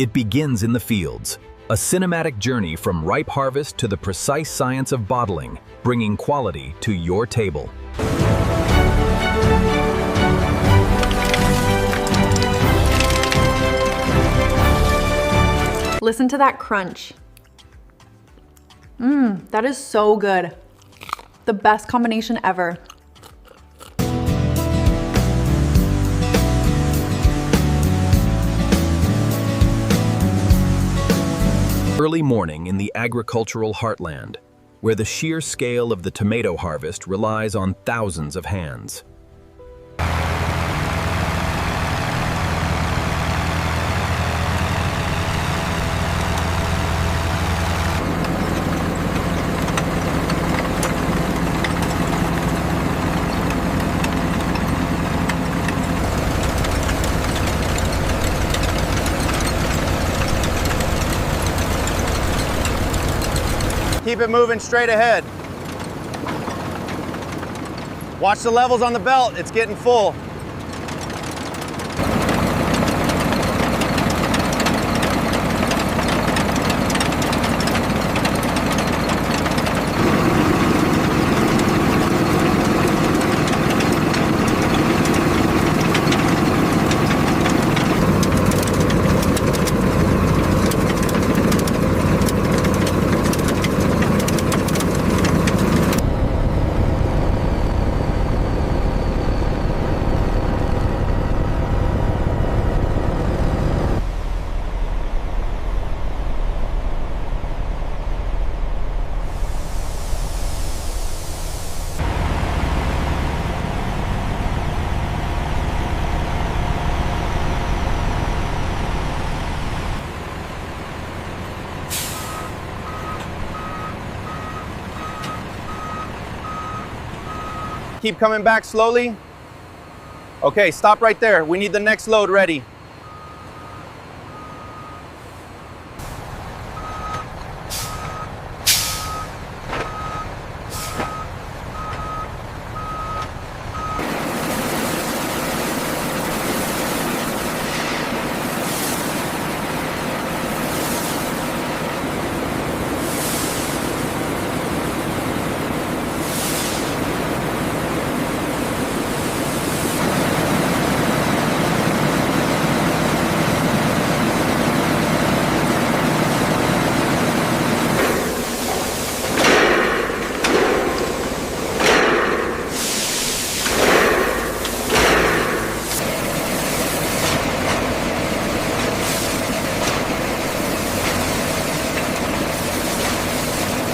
It begins in the fields, a cinematic journey from ripe harvest to the precise science of bottling, bringing quality to your table. Listen to that crunch. That is so good. The best combination ever. Early morning in the agricultural heartland, where the sheer scale of the tomato harvest relies on thousands of hands. Keep it moving straight ahead. Watch the levels on the belt, it's getting full. Keep coming back slowly. Okay, stop right there. We need the next load ready.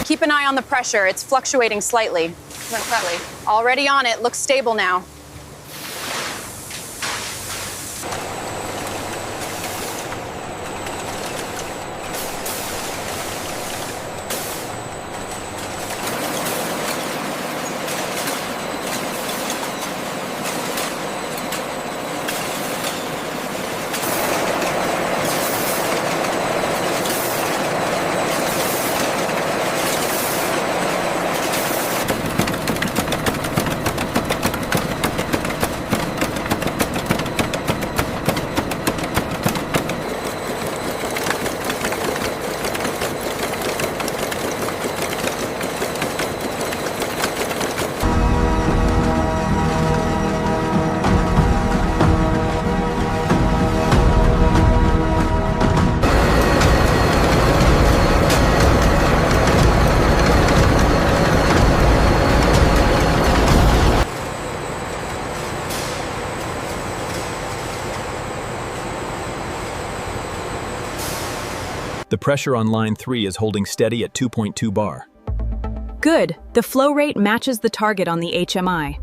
Keep an eye on the pressure. It's fluctuating slightly. Already on it. Looks stable now. The pressure on line 3 is holding steady at 2.2 bar. Good. The flow rate matches the target on the HMI.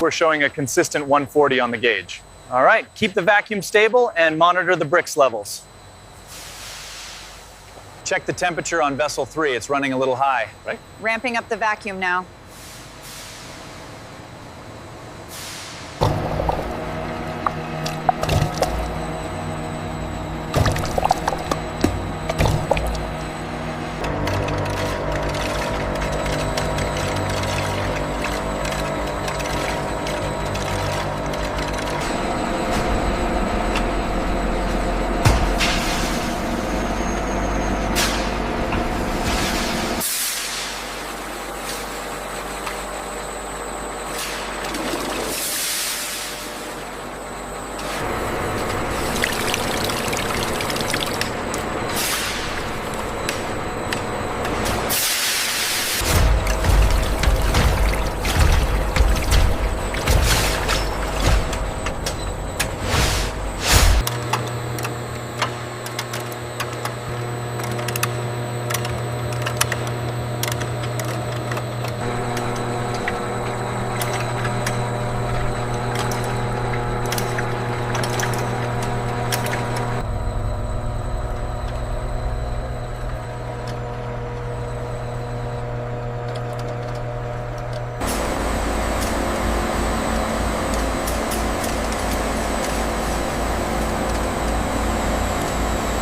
We're showing a consistent 140 on the gauge. All right, keep the vacuum stable and monitor the bricks levels. Check the temperature on vessel 3. It's running a little high, right? Ramping up the vacuum now.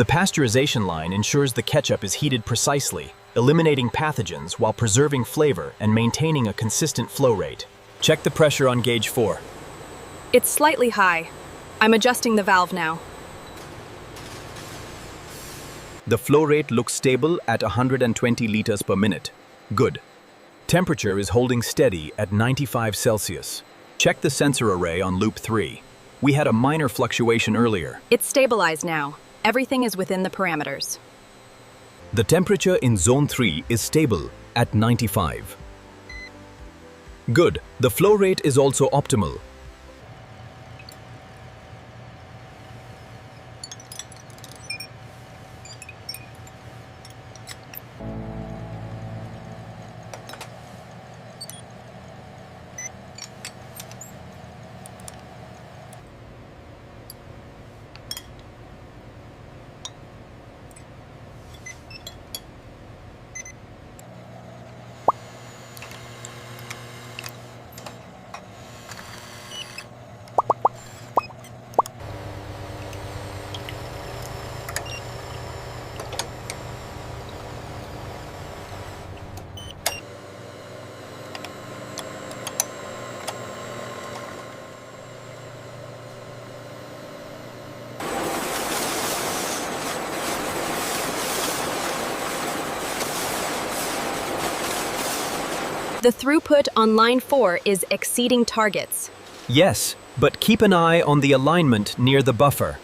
The pasteurization line ensures the ketchup is heated precisely, eliminating pathogens while preserving flavor and maintaining a consistent flow rate. Check the pressure on gauge 4. It's slightly high. I'm adjusting the valve now. The flow rate looks stable at 120 liters per minute. Good. Temperature is holding steady at 95 Celsius. Check the sensor array on loop 3. We had a minor fluctuation earlier. It's stabilized now. Everything is within the parameters. The temperature in zone 3 is stable at 95. Good. The flow rate is also optimal. The throughput on line 4 is exceeding targets. Yes, but keep an eye on the alignment near the buffer.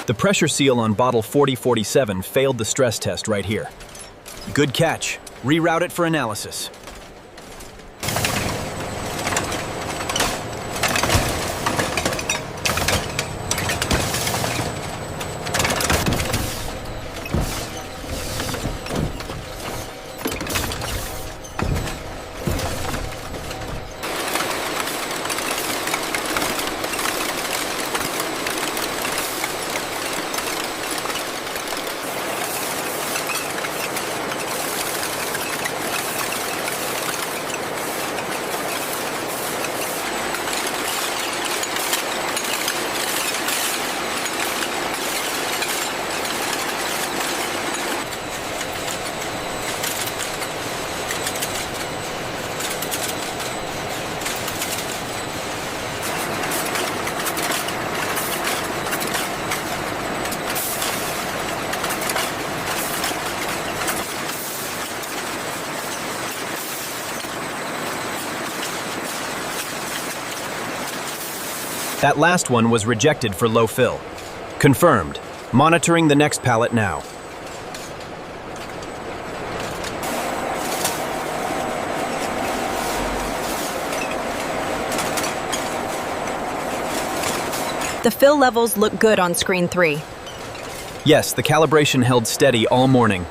The pressure seal on bottle 4047 failed the stress test right here. Good catch. Reroute it for analysis. That last one was rejected for low fill. Confirmed. Monitoring the next pallet now. The fill levels look good on screen 3. Yes, the calibration held steady all morning.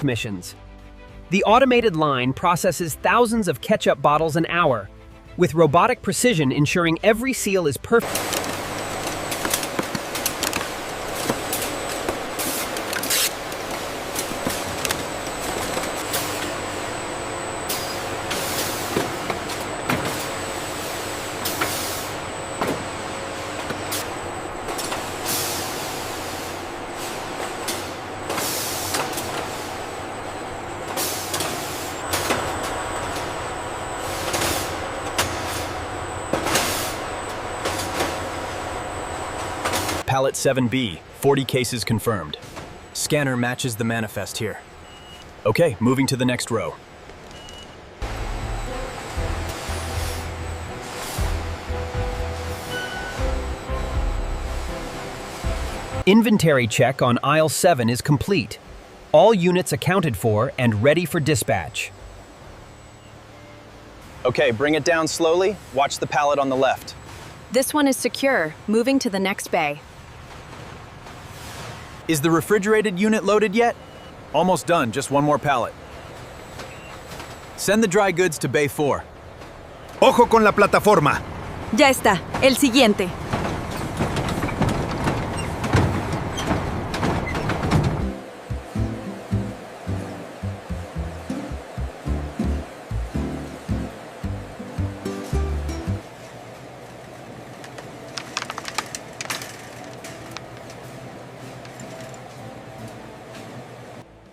Missions. The automated line processes thousands of ketchup bottles an hour, with robotic precision ensuring every seal is perfect. Pallet 7B, 40 cases confirmed. Scanner matches the manifest here. Okay, moving to the next row. Inventory check on aisle 7 is complete. All units accounted for and ready for dispatch. Okay, bring it down slowly. Watch the pallet on the left. This one is secure, moving to the next bay. Is the refrigerated unit loaded yet? Almost done, just one more pallet. Send the dry goods to Bay 4. Ojo con la plataforma. Ya está, el siguiente.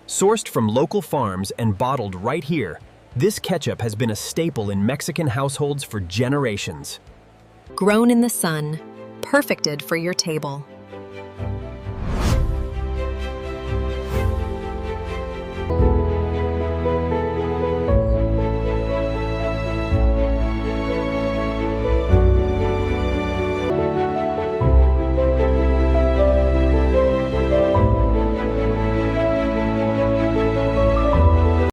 Sourced from local farms and bottled right here, this ketchup has been a staple in Mexican households for generations. Grown in the sun, perfected for your table.